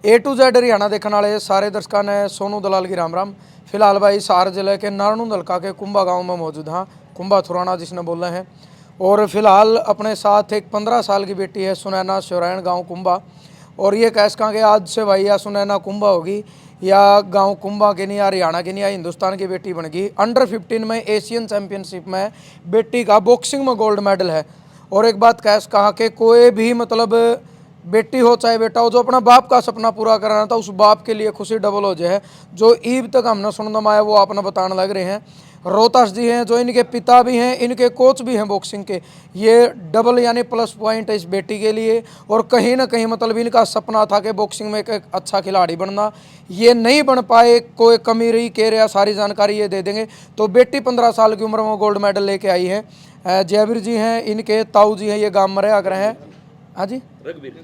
A to Z Haryana देखने वाले सारे दर्शकों ने सोनू दलाल की राम राम। फिलहाल भाई सार जिले के नारनूंद हल्का के कुंभा गांव में मौजूद हाँ, कुंभा थुराना जिसने बोल रहे हैं। और फिलहाल अपने साथ एक 15 साल की बेटी है सुनैना शिवरायण गांव कुंभा। और ये कैस कहाँ के आज से भाई या सुनैना कुंभा होगी या गांव कुंभा के नहीं या हरियाणा के नहीं या हिंदुस्तान की बेटी बन गई। अंडर 15 में एशियन चैंपियनशिप में बेटी का बॉक्सिंग में गोल्ड मेडल है। और एक बात कैस कहाँ के कोई भी मतलब बेटी हो चाहे बेटा हो, जो अपना बाप का सपना पूरा कराना था उस बाप के लिए खुशी डबल हो जाए। जो ईब तक हमने सुनने में आया वो आपने बताने लग रहे हैं। रोहतास जी हैं जो इनके पिता भी हैं, इनके कोच भी हैं बॉक्सिंग के। ये डबल यानी प्लस पॉइंट है इस बेटी के लिए। और कहीं ना कहीं मतलब इनका सपना था कि बॉक्सिंग में एक अच्छा खिलाड़ी बनना, ये नहीं बन पाए, कोई कमी रही कह रहा, सारी जानकारी ये दे देंगे। तो बेटी 15 साल की उम्र में गोल्ड मेडल लेके आई है। जयवीर जी हैं, इनके ताऊ जी हैं, ये गाँव में रहा कर हैं। हाँ जी,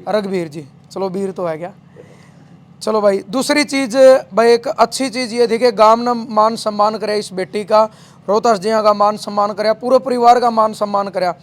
रघबीर जी। चलो वीर तो है क्या। चलो भाई, दूसरी चीज़ भाई एक अच्छी चीज़ ये थी कि गांव ने मान सम्मान करे इस बेटी का, रोहतास जिया का मान सम्मान कराया, पूरे परिवार का मान सम्मान कराया।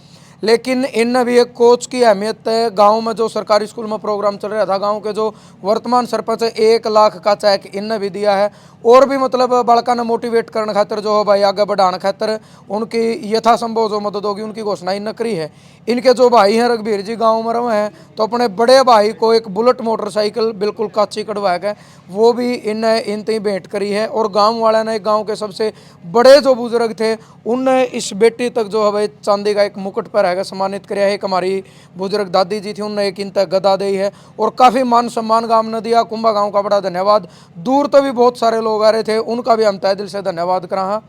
लेकिन इन भी एक कोच की अहमियत है। गांव में जो सरकारी स्कूल में प्रोग्राम चल रहा था, गांव के जो वर्तमान सरपंच है 1 लाख का चेक इन भी दिया है। और भी मतलब बालका ने मोटिवेट करने खातर जो है भाई आगे बढ़ाने खातर उनकी यथासंभव जो मदद होगी उनकी घोषणा इन करी है। इनके जो भाई हैं रघबीर जी गाँव में रहे हैं, तो अपने बड़े भाई को एक बुलेट मोटरसाइकिल बिल्कुल काची कड़वा के वो भी इन तई भेंट करी है। और गांव वाले ने गांव के सबसे बड़े जो बुजुर्ग थे उनने इस बेटी तक जो है भाई चांदी का एक मुकुट पर है सम्मानित कराया है। एक हमारी बुजुर्ग दादी जी थी, उनने एक इन तक गदा दी है और काफ़ी मान सम्मान गांव ने दिया। कुंभा गांव का बड़ा धन्यवाद। दूर तो भी बहुत सारे लोग आ रहे थे, उनका भी हम तहे दिल से धन्यवाद करा।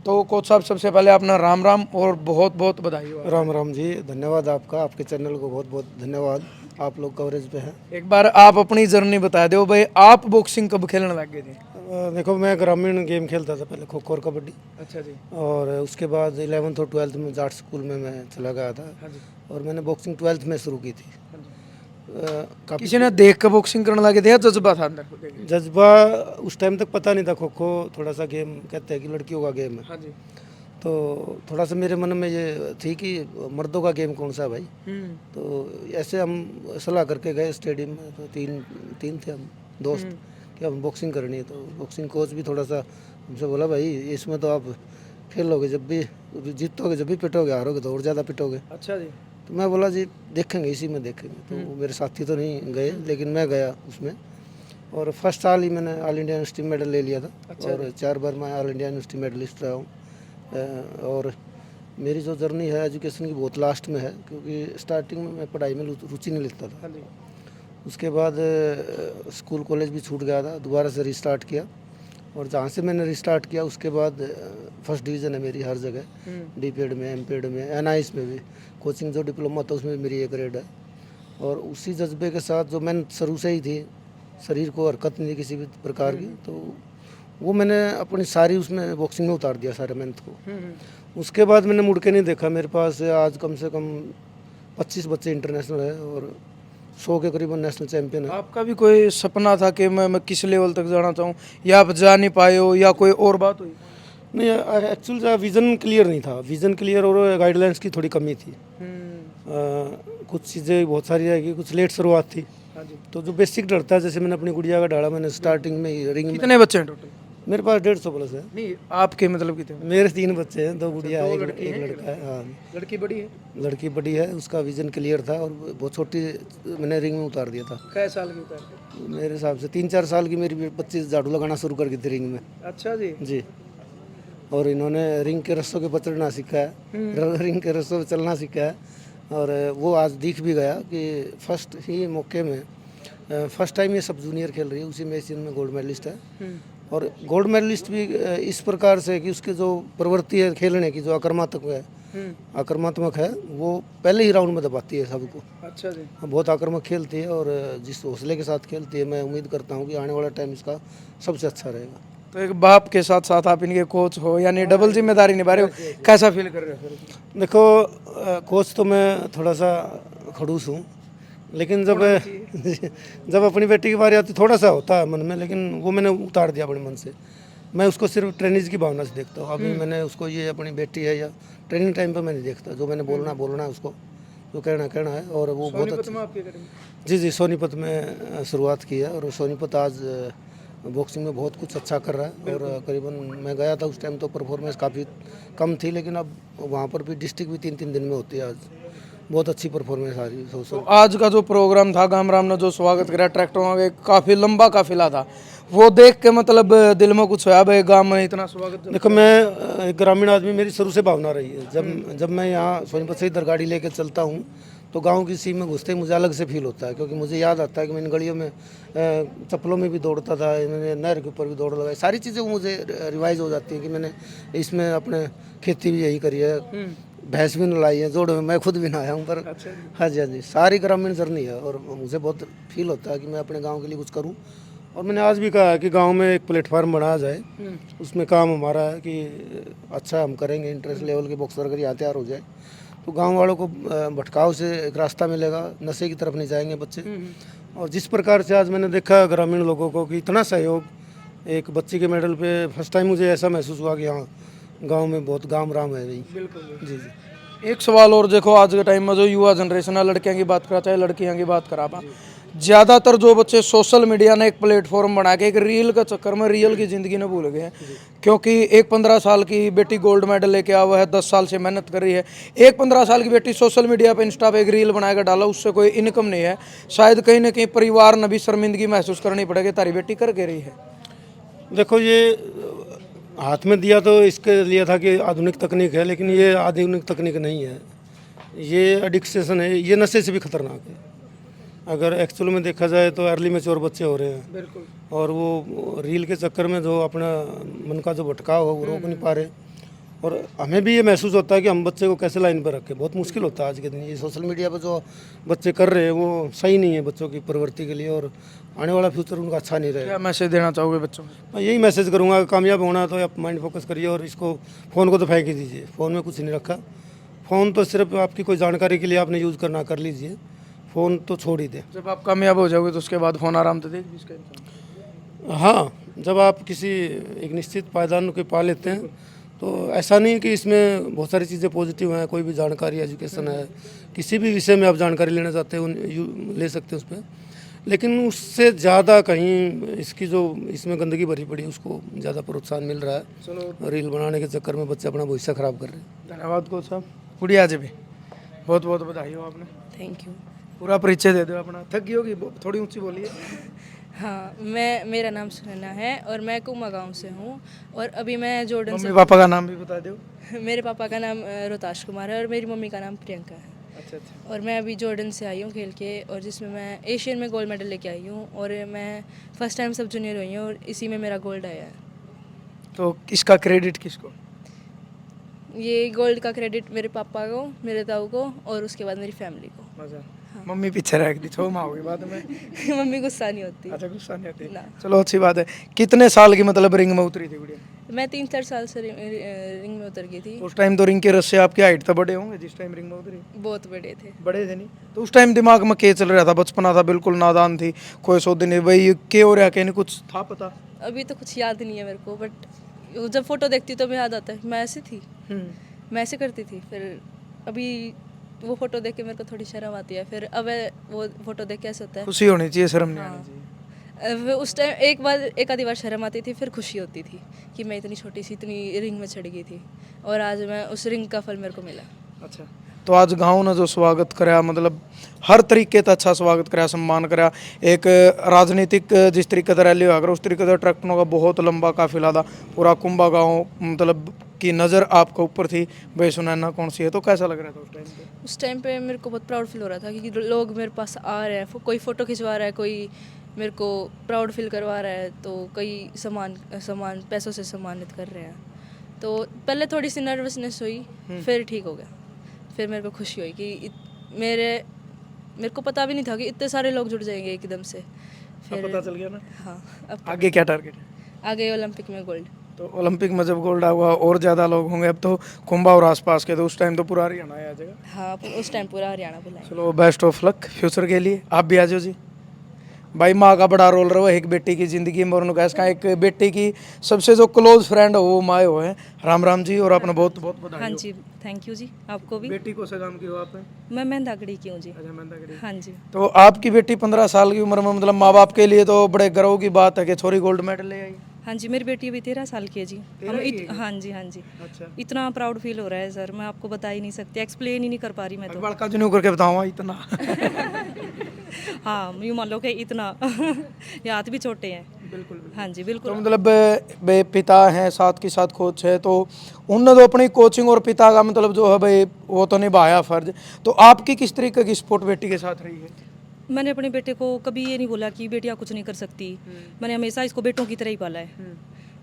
तो कोच साहब सबसे पहले अपना राम राम और बहुत बहुत बधाई हो। राम राम जी, धन्यवाद आपका, आपके चैनल को बहुत बहुत धन्यवाद, आप लोग कवरेज पे हैं। एक बार आप अपनी जर्नी बता दो भाई, आप बॉक्सिंग कब खेलने लग गए थे। देखो, मैं ग्रामीण गेम खेलता था पहले, खो खो और कबड्डी। अच्छा जी। और उसके बाद 11th और 12th में जाट स्कूल में मैं चला गया था। हाँ जी। और मैंने बॉक्सिंग 12th में शुरू की थी। किसी ने देख कर बॉक्सिंग करने लगे थे या जज्बा था अंदर। जज्बा उस टाइम तक पता नहीं था, खो खो थोड़ा सा गेम कहते हैं कि लड़कियों का गेम है। हाँ जी। तो थोड़ा सा मेरे मन में ये थी कि मर्दों का गेम कौन सा है भाई। तो ऐसे हम सलाह करके गए स्टेडियम में, तो तीन थे हम दोस्त कि हम बॉक्सिंग करनी है। तो बॉक्सिंग कोच भी थोड़ा सा हमसे बोला, भाई इसमें तो आप फेल होगे, जब भी जीतोगे जब भी पिटोगे, हारोगे तो और ज़्यादा पिटोगे। अच्छा जी। तो मैं बोला जी देखेंगे, इसी में देखेंगे। तो मेरे साथी तो नहीं गए, लेकिन मैं गया उसमें। और फर्स्ट साल ही मैंने ऑल इंडिया यूनिवर्सिटी मेडल ले लिया था। अच्छा। और 4 बार मैं ऑल इंडिया यूनिवर्सिटी मेडलिस्ट रहा हूँ। और मेरी जो जर्नी है एजुकेशन की बहुत लास्ट में है, क्योंकि स्टार्टिंग में मैं पढ़ाई में रुचि नहीं लेता था। उसके बाद स्कूल कॉलेज भी छूट गया था, दोबारा से रिस्टार्ट किया। और जहाँ से मैंने रिस्टार्ट किया उसके बाद फर्स्ट डिवीज़न है मेरी हर जगह, डीपेड में, एमपेड में, एनआईएस में भी। कोचिंग जो डिप्लोमा था उसमें भी मेरी एक ग्रेड है। और उसी जज्बे के साथ जो मैंने शुरू से ही थी, शरीर को हरकत नहीं किसी भी प्रकार की, तो वो मैंने अपनी सारी उसमें बॉक्सिंग में उतार दिया, सारे मेहनत को। उसके बाद मैंने मुड़ के नहीं देखा। मेरे पास आज कम से कम 25 बच्चे इंटरनेशनल है और 100 के करीबन नेशनल चैंपियन है। आपका भी कोई सपना था कि मैं किस लेवल तक जाना चाहूँ, या आप जा नहीं पाए हो या कोई और बात हुई। नहीं, एक्चुअल विज़न क्लियर नहीं था। विज़न क्लियर और गाइडलाइंस की थोड़ी कमी थी। कुछ चीज़ें बहुत सारी रहेगी, कुछ लेट शुरुआत थी। तो जो बेसिक डरता है, जैसे मैंने अपनी गुड़िया का डाला, मैंने स्टार्टिंग में ही रिंग में। कितने बच्चे हैं टोटल। मेरे पास 150 प्लस है। नहीं आपके मतलब कितने। मेरे 3 बच्चे हैं, 2 गुड़िया है, दो एक लड़की हैं, लड़का है। हाँ, लड़की बड़ी है। लड़की बड़ी है, उसका विज़न क्लियर था और बहुत छोटी मैंने रिंग में उतार दिया था। कै साल की उतार। मेरे हिसाब से 3-4 साल की मेरी बच्ची झाड़ू लगाना शुरू कर दी थी रिंग में। अच्छा जी। जी। और इन्होंने रिंग के रस्सों के पचड़ना सीखा है, रिंग के रस्सों पे चलना सीखा है। और वो आज दिख भी गया कि फर्स्ट ही मौके में फर्स्ट टाइम ये सब जूनियर खेल रही है, उसी में एशियन में गोल्ड मेडलिस्ट है। और गोल्ड मेडलिस्ट भी इस प्रकार से कि उसकी जो प्रवृत्ति है खेलने की, जो आक्रामक है, वो पहले ही राउंड में दबाती है सबको। अच्छा जी। बहुत आक्रामक खेलती है और जिस हौसले के साथ खेलती है, मैं उम्मीद करता हूँ कि आने वाला टाइम इसका सबसे अच्छा रहेगा। तो एक बाप के साथ साथ आप इनके कोच हो, यानी डबल जिम्मेदारी निभा रहे हो, कैसा फील कर रहे हो फिर। देखो, कोच तो मैं थोड़ा सा खड़ूस हूँ, लेकिन जब अपनी बेटी की बारी आती थोड़ा सा होता है मन में, लेकिन वो मैंने उतार दिया अपने मन से। मैं उसको सिर्फ ट्रेनिंग की भावना से देखता हूँ। अभी मैंने उसको, ये अपनी बेटी है या ट्रेनिंग टाइम पर मैं नहीं देखता। जो मैंने बोलना है उसको, जो कहना है। और वो बहुत सोनीपत अच्छा। में आपकी एकेडमी? जी सोनीपत में शुरुआत की है, और सोनीपत आज बॉक्सिंग में बहुत कुछ अच्छा कर रहा है। और करीबन मैं गया था उस टाइम तो परफॉर्मेंस काफ़ी कम थी, लेकिन अब वहाँ पर भी डिस्ट्रिक्ट भी 3-3 दिन में होती है। आज बहुत अच्छी परफॉर्मेंस आ रही है। तो आज का जो प्रोग्राम था, गामराम ने जो स्वागत करा ट्रैक्टरों का, काफ़ी लंबा काफिला था, वो देख के मतलब दिल में कुछ होया भाई, गांव में इतना स्वागत। देखो मैं एक ग्रामीण आदमी, मेरी शुरू से भावना रही है। जब मैं यहाँ सोनीपत से इधर गाड़ी लेकर चलता हूँ तो गांव की सीम में घुसते ही मुझे अलग से फील होता है, क्योंकि मुझे याद आता है कि मैंने गलियों में चप्पलों में भी दौड़ता था, मैंने नहर के ऊपर भी दौड़ लगाई। सारी चीज़ें मुझे रिवाइज हो जाती हैं कि मैंने इसमें अपने खेती भी यही करी है, भैंस भी नलाई है, जोड़ में मैं खुद भी नहाया हूँ। पर हाँ जी हाँ जी, सारी ग्रामीण जर्नी है, और मुझे बहुत फील होता है कि मैं अपने गाँव के लिए कुछ करूँ। और मैंने आज भी कहा है कि गांव में एक प्लेटफार्म बनाया जाए, उसमें काम हमारा है कि अच्छा हम करेंगे, इंटरेस्ट लेवल के बॉक्सर अगर यहाँ तैयार हो जाए तो गांव वालों को भटकाव से एक रास्ता मिलेगा, नशे की तरफ नहीं जाएंगे बच्चे। और जिस प्रकार से आज मैंने देखा ग्रामीण लोगों को कि इतना सहयोग, एक बच्ची के मेडल पे फर्स्ट टाइम मुझे ऐसा महसूस हुआ कि हाँ गाँव में बहुत गाम राम है भाई। बिल्कुल। जी जी। एक सवाल और, देखो आज के टाइम में जो युवा जनरेशन है, लड़कियां की बात करा चाहे लड़कियां की बात करा पा, ज़्यादातर जो बच्चे सोशल मीडिया ने एक प्लेटफॉर्म बना के एक रील का चक्कर में रियल की ज़िंदगी ने भूल गए हैं। क्योंकि एक 15 साल की बेटी गोल्ड मेडल लेके आया हुआ है, 10 साल से मेहनत कर रही है, एक 15 साल की बेटी सोशल मीडिया पे इंस्टा पे एक रील बनाकर डाला, उससे कोई इनकम नहीं है। शायद कहीं ना कहीं परिवार ने भी शर्मिंदगी महसूस करनी पड़ेगी, तारी बेटी करके रही है। देखो ये हाथ में दिया तो इसके लिए था कि आधुनिक तकनीक है, लेकिन ये आधुनिक तकनीक नहीं है, ये एडिक्शन है, ये नशे से भी खतरनाक है। अगर एक्चुअल में देखा जाए तो अर्ली मैच्योर बच्चे हो रहे हैं, बिल्कुल। और वो रील के चक्कर में जो अपना मन का जो भटकाव है वो रोक नहीं पा रहे। और हमें भी ये महसूस होता है कि हम बच्चे को कैसे लाइन पर रखें, बहुत मुश्किल होता है आज के दिन। ये सोशल मीडिया पर जो बच्चे कर रहे हैं वो सही नहीं है बच्चों की प्रवृत्ति के लिए, और आने वाला फ्यूचर उनका अच्छा नहीं रहेगा। क्या मैसेज देना चाहोगे बच्चों को? मैं यही मैसेज करूँगा, कामयाब होना है तो आप माइंड फोकस करिए, और इसको फ़ोन को तो फेंक ही दीजिए। फ़ोन में कुछ नहीं रखा, फ़ोन तो सिर्फ आपकी कोई जानकारी के लिए आपने यूज़ करना कर लीजिए, फ़ोन तो छोड़ ही दें। जब आप कामयाब हो जाओगे तो उसके बाद फ़ोन आराम से देख भी इसका इंसान। हाँ, जब आप किसी एक निश्चित पायदान को पा लेते हैं तो ऐसा नहीं कि इसमें बहुत सारी चीज़ें पॉजिटिव हैं। कोई भी जानकारी, एजुकेशन है, किसी भी विषय में आप जानकारी लेना चाहते हैं ले सकते हैं उस पर, लेकिन उससे ज़्यादा कहीं इसकी जो इसमें गंदगी भरी पड़ी है उसको ज़्यादा प्रोत्साहन मिल रहा है। चलो, रील बनाने के चक्कर में बच्चे अपना भविष्य ख़राब कर रहे हैं। धन्यवाद कोच साहब। गुड़िया जी भी बहुत बहुत बधाई हो आपने। Thank you. पूरा परिचय दे दो अपना। थक गई होगी, थोड़ी ऊंची बोलिए। हाँ, मेरा नाम सुनैना है और मैं कुमा गांव से हूँ, और अभी मैं जॉर्डन मम्मी से। पापा का नाम भी बता दो। मेरे पापा का नाम रोहताश कुमार है और मेरी मम्मी का नाम प्रियंका है। अच्छा अच्छा। और मैं अभी जॉर्डन से आई हूँ खेल के, और जिसमें मैं एशियन में गोल्ड मेडल लेके आई हूँ, और मैं फर्स्ट टाइम सब जूनियर हुई हूँ और इसी में मेरा गोल्ड आया है। तो इसका क्रेडिट किसको? ये गोल्ड का क्रेडिट मेरे पापा को, मेरे ताऊ को, और उसके बाद मेरी फैमिली को। मजा। मम्मी पीछे रह गई, छो माँ होगी बाद में। मम्मी गुस्सा नहीं होती। अच्छा, गुस्सा नहीं आती ना। चलो अच्छी बात है। कितने साल की मतलब रिंग में उतरी थी गुड़िया? मैं 3-4 साल से रिंग में उतर गई थी। उस टाइम तो रिंग के रस्से आपकी हाइट तो बड़े होंगे जिस टाइम रिंग में उतरी? बहुत बड़े थे। बड़े थे नहीं तो उस टाइम दिमाग में क्या चल रहा था? बचपना था, बिल्कुल नादान थी, कोई सोच नहीं भाई क्या हो रहा, क्या कुछ था पता? अभी तो कुछ याद नहीं है मेरे को, बट जब फोटो देखती हूँ तो मैं याद आता है मैं ऐसी थी, मैं ऐसे करती थी। फिर अभी वो फोटो देख के मेरे को थोड़ी शर्म आती है, फिर अब वो फोटो देख के ऐसा होता है। खुशी होनी चाहिए, शर्म नहीं आनी चाहिए। उस टाइम एक आधी बार शर्म आती थी, फिर खुशी होती थी कि मैं इतनी छोटी सी इतनी रिंग में चढ़ गई थी, और आज मैं उस रिंग का फल मेरे को मिला। अच्छा, तो आज गाँव ने जो स्वागत कराया, मतलब हर तरीके से अच्छा स्वागत कराया, सम्मान कराया। एक राजनीतिक जिस तरीके से रैली हुआ, उस तरीके से ट्रैक्टरों का बहुत लंबा काफिला था, पूरा कुंभा गाँव मतलब की नज़र आपके ऊपर थी भाई सुनैना कौन सी है। तो कैसा लग रहा था उस टाइम पे? उस टाइम पे मेरे को बहुत प्राउड फील हो रहा था, क्योंकि लोग मेरे पास आ रहे हैं, कोई फ़ोटो खिंचवा रहा है, कोई मेरे को प्राउड फील करवा रहा है, तो कई सामान पैसों से सम्मानित कर रहे हैं। तो पहले थोड़ी सी नर्वसनेस हुई, फिर ठीक हो गया। फिर मेरे को खुशी हुई कि मेरे को पता भी नहीं था कि इतने सारे लोग जुड़ जाएंगे एकदम से। फिर पता चल गया ना। हाँ, अब आगे क्या टारगेट है? आगे ओलंपिक में गोल्ड। तो ओलंपिक में जब गोल्ड आएगा और ज़्यादा लोग होंगे, अब तो कुंभा और आसपास के, तो उस टाइम तो पूरा हरियाणा आ जाएगा। हाँ, उस टाइम पूरा हरियाणा बुलाएंगे। चलो बेस्ट ऑफ लक फ्यूचर के लिए। आप भी आ जाओ जी। भाई माँ का बड़ा रोल रहा है एक बेटी की ज़िंदगी में, और उन्होंने कहा इसका एक बेटी की सबसे जो क्लोज फ्रेंड हो वो माँ हो है। राम राम जी, और अपना बहुत बहुत बधाई हाँ हो। जी, थैंक यू जी, आपको भी। बेटी को सगाम की हो आप? मैं मेहंदागढ़ी की हूँ जी। अच्छा, मेहंदागढ़ी। हाँ जी। तो आपकी बेटी 15 साल की उम्र में मतलब माँ बाप के लिए तो बड़े गर्व की बात है कि छोरी गोल्ड मेडल ले आई। हाँ जी, मेरी बेटी अभी 13 साल की है जी। 13 की है? हाँ जी, हाँ जी। अच्छा, इतना प्राउड फील हो रहा है सर, मैं आपको बता ही नहीं सकती, एक्सप्लेन ही नहीं कर पा रही मैं तो। बड़का जुनू करके बताऊँ इतना। हाँ, यूँ मान लो कि इतना ये हाथ भी छोटे हैं। बिल्कुल। हाँ जी, तो बिल्कुल। मतलब पिता हैं साथ के साथ कोच है, तो उनने तो अपनी कोचिंग और पिता का मतलब जो है भाई वो तो निभाया फर्ज। तो आपकी किस तरीके की सपोर्ट बेटी के साथ रही है? मैंने अपने बेटे को कभी ये नहीं बोला कि बेटियाँ कुछ नहीं कर सकती। मैंने हमेशा इसको बेटों की तरह ही पाला है।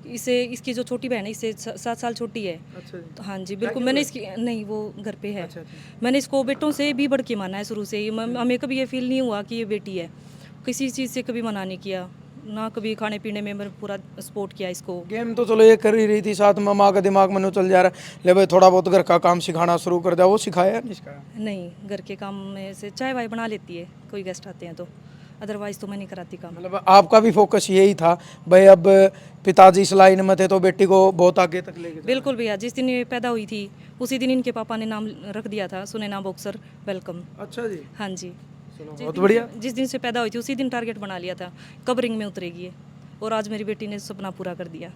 इसे इसकी जो छोटी बहन है इससे 7 साल छोटी है। अच्छा जी। तो हाँ जी, बिल्कुल। मैंने इसकी नहीं, वो घर पे है। अच्छा, अच्छा। मैंने इसको बेटों से भी बढ़ के माना है शुरू से ही। हमें कभी ये फील नहीं हुआ कि ये बेटी है, किसी चीज़ से कभी मना नहीं किया, ना कभी खाने पीने में मैंने पूरा सपोर्ट किया इसको। गेम तो चलो ये कर ही रही थी, साथ में माँ का दिमाग में चल जा रहा है ले भाई थोड़ा बहुत घर का काम सिखाना शुरू कर दिया, वो सिखाया या नहीं सिखाया? नहीं, घर के काम में से चाय वाय बना लेती है, कोई गेस्ट आते हैं तो, अदरवाइज तो मैं नहीं कराती काम। मतलब आपका भी फोकस यही था भाई अब पिताजी इस लाइन में थे तो बेटी को बहुत आगे तक लेके जाना। बिल्कुल भैया, जिस दिन ये पैदा हुई थी उसी दिन इनके पापा ने नाम रख दिया था सुनैना बॉक्सर वेलकम। अच्छा जी, हाँ जी। चलो जिस बहुत दिन बढ़िया। जिस दिन से पैदा हुई थी उसी दिन टारगेट बना लिया था कब रिंग में उतरेगी ये, और आज मेरी बेटी ने सपना पूरा कर दिया।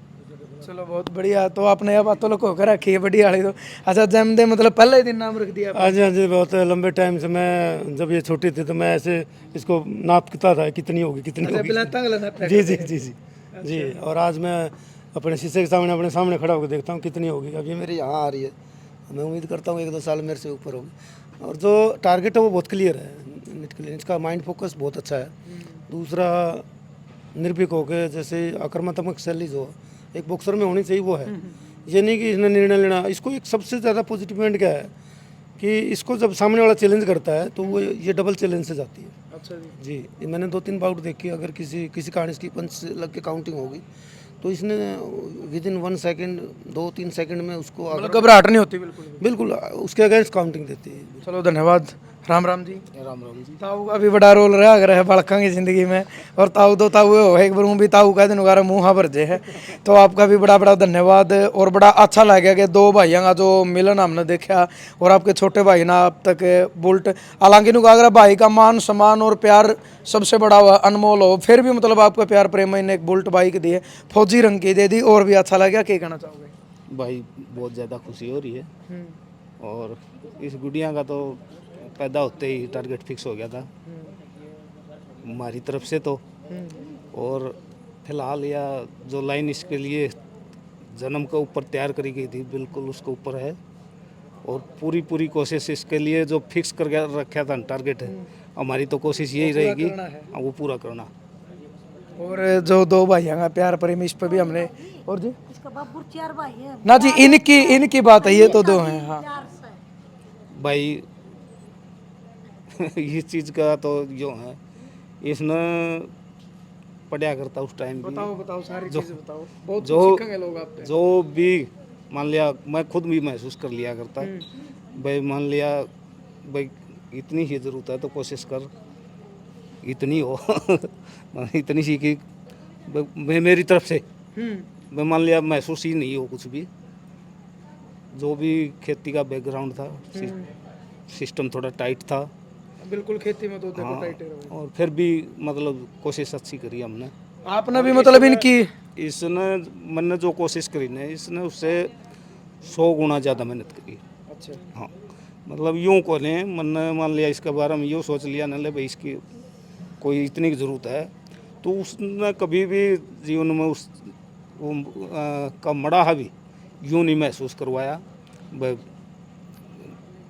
चलो बहुत बढ़िया। तो आपने अब बातों लोग होकर रखी है बढ़िया वाली तो। अच्छा, जन्मदे मतलब पहले ही दिन नाम रख दिया? हाँ जी, हाँ जी, बहुत लंबे टाइम से मैं जब ये छोटी थी तो मैं ऐसे इसको नापता था कितनी होगी कितनी होगी। जी जी जी जी जी। और आज मैं अपने शीशे के सामने अपने सामने खड़ा होकर देखता हूँ कितनी होगी। अब ये मेरी यहाँ आ रही है, मैं उम्मीद करता हूँ 1-2 साल मेरे से ऊपर होगी। और जो टारगेट है वो बहुत क्लियर है, नेट क्लियर, इसका माइंड फोकस बहुत अच्छा है। दूसरा, निर्भीक होकर जैसे आक्रामक शैली जो एक बॉक्सर में होनी चाहिए वो है। ये नहीं कि इसने निर्णय लेना, इसको एक सबसे ज़्यादा पॉजिटिव पॉइंट क्या है कि इसको जब सामने वाला चैलेंज करता है तो वो ये डबल चैलेंज से जाती है। अच्छा जी। जी, ये मैंने 2-3 बाउट देखी, अगर किसी कारण इसकी पंच लग के काउंटिंग होगी तो इसने विद इन 1 सेकेंड 2-3 सेकंड में उसको मतलब घबराहट नहीं होती बिल्कुल भी। बिल्कुल उसके अगेंस्ट काउंटिंग देती है। चलो धन्यवाद। राम राम जी। राम राम जी। ताऊ का भी बड़ा रोल रहा अगर है बालका की जिंदगी में, और ताऊ तो ताऊ हो एक बार भी ताऊ का दिन वगैरह मुँह भरजे है। तो आपका भी बड़ा बड़ा धन्यवाद, और बड़ा अच्छा लगा कि 2 भाइयों का जो मिलन हमने देखा, और आपके छोटे भाई ना अब तक बुल्ट, हालांकि नु अगर भाई का मान सम्मान और प्यार सबसे बड़ा हुआ अनमोल हो, फिर भी मतलब आपका प्यार प्रेम ने एक बुल्ट बाइक दी है, फौजी रंग की दे दी, और भी अच्छा लगा। क्या कहना चाहोगे? भाई बहुत ज़्यादा खुशी हो रही है, और इस गुड़िया का तो पैदा होते ही टारगेट फिक्स हो गया था हमारी तरफ से तो। और फिलहाल या जो लाइन इसके लिए जन्म के ऊपर तैयार करी गई थी बिल्कुल उसके ऊपर है, और पूरी कोशिश इसके लिए जो फिक्स कर रखा था टारगेट है, हमारी तो कोशिश यही रहेगी वो पूरा करना। और जो 2 भाइयों का प्यार प्रेम इस पर भी हमने, और जी इसका बाबू 4 भाई है ना जी इनकी बात है, ये तो 2 हैं। हाँ भाई इस चीज़ का तो जो है इसने पढ़ा करता उस टाइम भी, बताओ सारी चीजें बताओ, बहुत जो सीखेंगे लोग आप पे। जो भी मान लिया, मैं खुद भी महसूस कर लिया करता भाई, मान लिया भाई इतनी ही ज़रूरत है तो कोशिश कर इतनी हो इतनी सी कि मेरी तरफ से मैं मान लिया महसूस ही नहीं हो कुछ भी, जो भी खेती का बैकग्राउंड था सिस्टम थोड़ा टाइट था बिल्कुल, खेती में तो देखो हाँ, टाइट है। और फिर भी मतलब कोशिश अच्छी करी हमने। आपने भी मतलब इनकी इसने मैंने जो कोशिश करी ना इसने उससे 100 गुना ज़्यादा मेहनत करी। अच्छा हाँ, मतलब यूँ को लें, मैंने मान लिया इसके बारे में यूँ सोच लिया ना ले भाई इसकी कोई इतनी ज़रूरत है, तो उसने कभी भी जीवन में उस का मड़ाहा भी यूँ नहीं महसूस करवाया भाई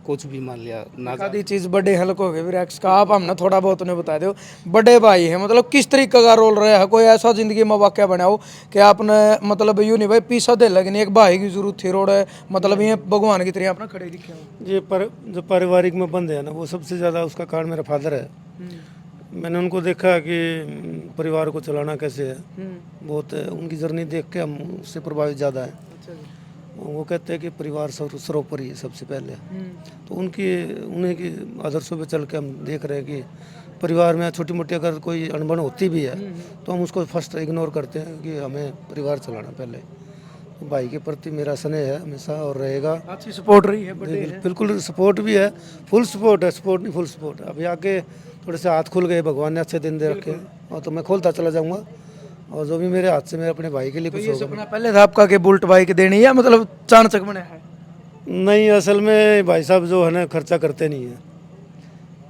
कुछ भी मान लिया ना। आधी चीज़ बड़े हल्क हो गए विराक्स का, आप हमने थोड़ा बहुत उन्हें बता दो। बड़े भाई है मतलब किस तरीके का रोल रहा है, कोई ऐसा जिंदगी में वाक्य बना हो कि आपने मतलब यूँ नहीं भाई पीछा दे लेकिन एक भाई की जरूरत थी रोड है, मतलब ये भगवान की तरह अपना खड़े दिखे हो। ये जो पारिवारिक में बंद है ना वो सबसे ज़्यादा उसका कारण मेरा फादर है। मैंने उनको देखा कि परिवार को चलाना कैसे है, बहुत उनकी जर्नी देख के हम उससे प्रभावित ज़्यादा है। वो कहते हैं कि परिवार सर्वोपरि है सबसे पहले, तो उन्हीं के आदर्शों पे चल के हम देख रहे हैं कि परिवार में छोटी मोटी अगर कोई अनबन होती भी है तो हम उसको फर्स्ट इग्नोर करते हैं कि हमें परिवार चलाना पहले। तो भाई के प्रति मेरा स्नेह है हमेशा और रहेगा। अच्छी सपोर्ट रही है, बर्थडे है। बिल्कुल सपोर्ट भी है, फुल सपोर्ट है, सपोर्ट नहीं फुल सपोर्ट है। अभी आके थोड़े से हाथ खुल गए, भगवान ने अच्छे दिन दे रखे हैं और तो मैं खोलता चला जाऊँगा और जो भी मेरे हाथ से मेरे अपने भाई के लिए तो कुछ ये होगा। सपना पहले था आपका कि बुलेट बाइक देनी है, मतलब चाणचक बने है? नहीं, असल में भाई साहब जो है ना खर्चा करते नहीं है,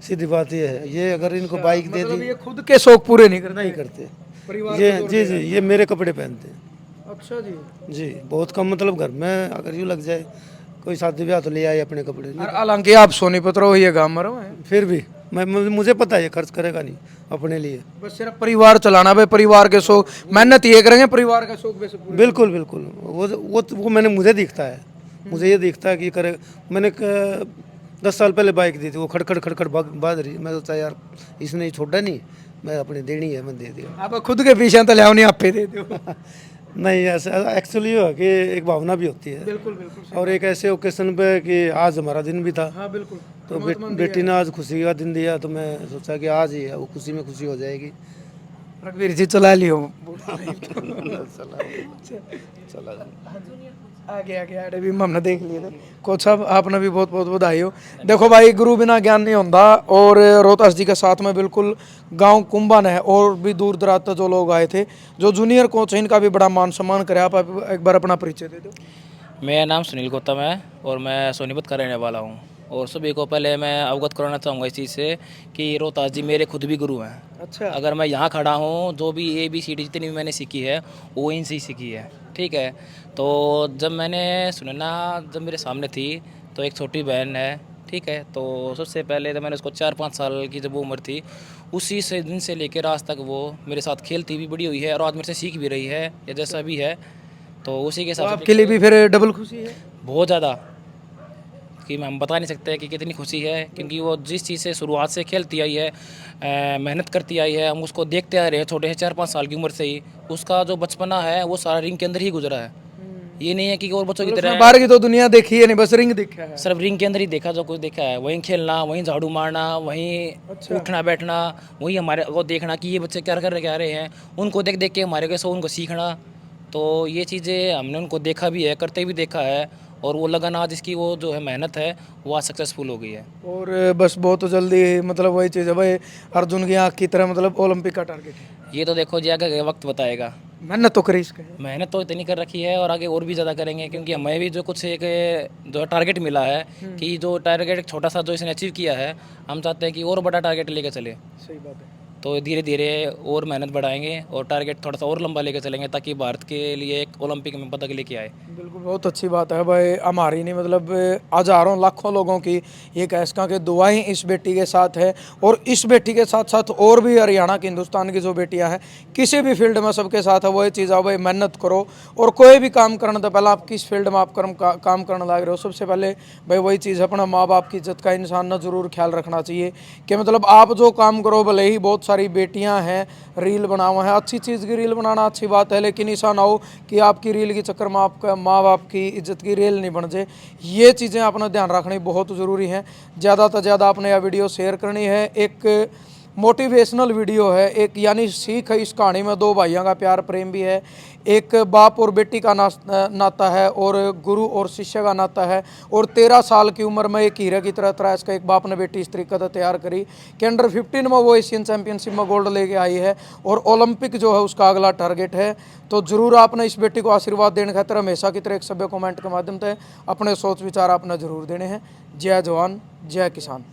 सीधी बात ये है। ये अगर इनको बाइक दे मतलब दी ये खुद के शौक पूरे नहीं करते? नहीं करते। परिवार ये को जोड़ जी जी ये मेरे कपड़े पहनते हैं अच्छा जी। जी, बहुत कम। मतलब घर में अगर यूँ लग जाए कोई शादी ब्याह तो ले आए अपने कपड़े, और हालांकि आप सोनीपत रहो, ये गाँव में रहो हैं, फिर भी मुझे पता है ये खर्च करेगा नहीं अपने लिए। बस सिर्फ परिवार चलाना भाई, परिवार के शौक मेहनत ये करेंगे, परिवार का शौक वैसे पूरे। बिल्कुल बिल्कुल, वो मैंने मुझे दिखता है, मुझे ये दिखता है कि करे। मैंने 10 साल पहले बाइक दी थी, वो खड़खड़ खड़खड़ भाग रही। मैं सोचा यार इसने छोड़ा नहीं, मैं अपनी देनी है, मैं दे दिया। आप खुद के पीछे तो ले नहीं, आप पे दे दो। नहीं, ऐसा एक्चुअली हो कि एक भावना भी होती है बिल्कुल बिल्कुल। और एक ऐसे ओकेशन पे कि आज हमारा दिन भी था हाँ बिल्कुल। तो बेटी ने आज खुशी का दिन दिया तो मैं सोचा कि आज ही है, वो खुशी में खुशी हो जाएगी। रघुवीर जी चला लियो। आगे आगे आगे भी हमने देख लिए थे। कोच साहब आपने भी बहुत बहुत बधाई हो। देखो भाई, गुरु बिना ज्ञान नहीं होता और रोहतास जी के साथ में बिल्कुल गांव कुंभन है और भी दूर दराज से जो लोग आए थे, जो जूनियर कोच है, इनका भी बड़ा मान सम्मान करे। आप एक बार अपना परिचय दे दो। मेरा नाम सुनील गौतम है और मैं सोनीपत का रहने वाला हूँ। और सभी को पहले मैं अवगत कराना चाहूँगा इस चीज़ से कि रोहतास जी मेरे खुद भी गुरु हैं। अच्छा। अगर मैं यहाँ खड़ा हूँ, जो भी ABCD जितनी भी मैंने सीखी है वो इनसे ही सीखी है, ठीक है। तो जब मैंने सुनना जब मेरे सामने थी तो एक छोटी बहन है, ठीक है। तो सबसे पहले तो मैंने उसको 4-5 साल की जब वो उम्र थी, उसी से दिन से लेकर आज तक वो मेरे साथ खेलती भी बड़ी हुई है और आज मेरे से सीख भी रही है या जैसा भी है। तो उसी के साथ आपके लिए भी फिर डबल खुशी है? बहुत ज़्यादा, कि हम बता नहीं सकते कि कितनी खुशी है, क्योंकि वो जिस चीज़ से शुरुआत से खेलती आई है, मेहनत करती आई है, हम उसको देखते आ रहे हैं छोटे से 4-5 साल की उम्र से ही। उसका जो बचपना है वो सारा रिंग के अंदर ही गुजरा है। ये नहीं है कि और बच्चों की तरह बाहर की तो दुनिया देखी है नहीं, बस रिंग देखा है। सिर्फ रिंग के अंदर ही देखा, जो कुछ देखा है वहीं खेलना, वहीं झाड़ू मारना, वहीं उठना बैठना, वहीं हमारे को देखना कि ये बच्चे क्या रहे हैं, उनको देख देख के हमारे कैसे उनको सीखना। तो ये चीज़ें हमने उनको देखा भी है, करते भी देखा है और वो लगन आज इसकी वो जो है मेहनत है वो आज सक्सेसफुल हो गई है। और बस बहुत जल्दी मतलब वही चीज़ है भाई, अर्जुन की आँख की तरह मतलब ओलंपिक का टारगेट है। ये तो देखो जी आगे वक्त बताएगा। मेहनत तो करी इसके। मेहनत तो इतनी कर रखी है और आगे और भी ज़्यादा करेंगे, क्योंकि हमें भी जो कुछ एक जो टारगेट मिला है कि जो टारगेट छोटा सा जो इसने अचीव किया है, हम चाहते हैं कि और बड़ा टारगेट लेकर चले। सही बात है। तो धीरे धीरे और मेहनत बढ़ाएंगे और टारगेट थोड़ा सा और लंबा लेकर चलेंगे ताकि भारत के लिए एक ओलंपिक में पदक लेके आए। बिल्कुल, बहुत अच्छी बात है भाई। हमारी नहीं मतलब हजारों लाखों लोगों की ये कैसका के दुआएं इस बेटी के साथ है और इस बेटी के साथ साथ और भी हरियाणा की हिंदुस्तान की जो बेटियां हैं किसी भी फील्ड में सबके साथ है वही चीज़ है भाई, मेहनत करो। और कोई भी काम करना तो पहले आप किस फील्ड में आप काम करने लग रहे हो, सबसे पहले भाई वही चीज़ अपना माँ बाप की इज्जत का इंसान ने ज़रूर ख्याल रखना चाहिए कि मतलब आप जो काम करो, भले ही बहुत सारी बेटियां हैं रील बनावा है, अच्छी चीज़ की रील बनाना अच्छी बात है, लेकिन ऐसा ना हो कि आपकी रील के चक्कर में आपका माँ बाप की इज्जत की रील नहीं बन जाए। ये चीज़ें अपना ध्यान रखनी बहुत ज़रूरी है। ज़्यादा से ज़्यादा आपने यह वीडियो शेयर करनी है। एक मोटिवेशनल वीडियो है, एक यानी सीख है इस कहानी में। दो भाइयों का प्यार प्रेम भी है, एक बाप और बेटी का नाता है और गुरु और शिष्य का नाता है। और 13 साल की उम्र में एक हीरे की तरह इसका एक बाप ने बेटी इस तरीके से तैयार करी कि अंडर 15 में वो एशियन चैंपियनशिप में गोल्ड लेके आई है और ओलंपिक जो है उसका अगला टारगेट है। तो ज़रूर आपने इस बेटी को आशीर्वाद देने खातिर हमेशा की तरह एक सभ्य कमेंट के माध्यम से अपने सोच विचार आपने ज़रूर देने हैं। जय जवान जय किसान।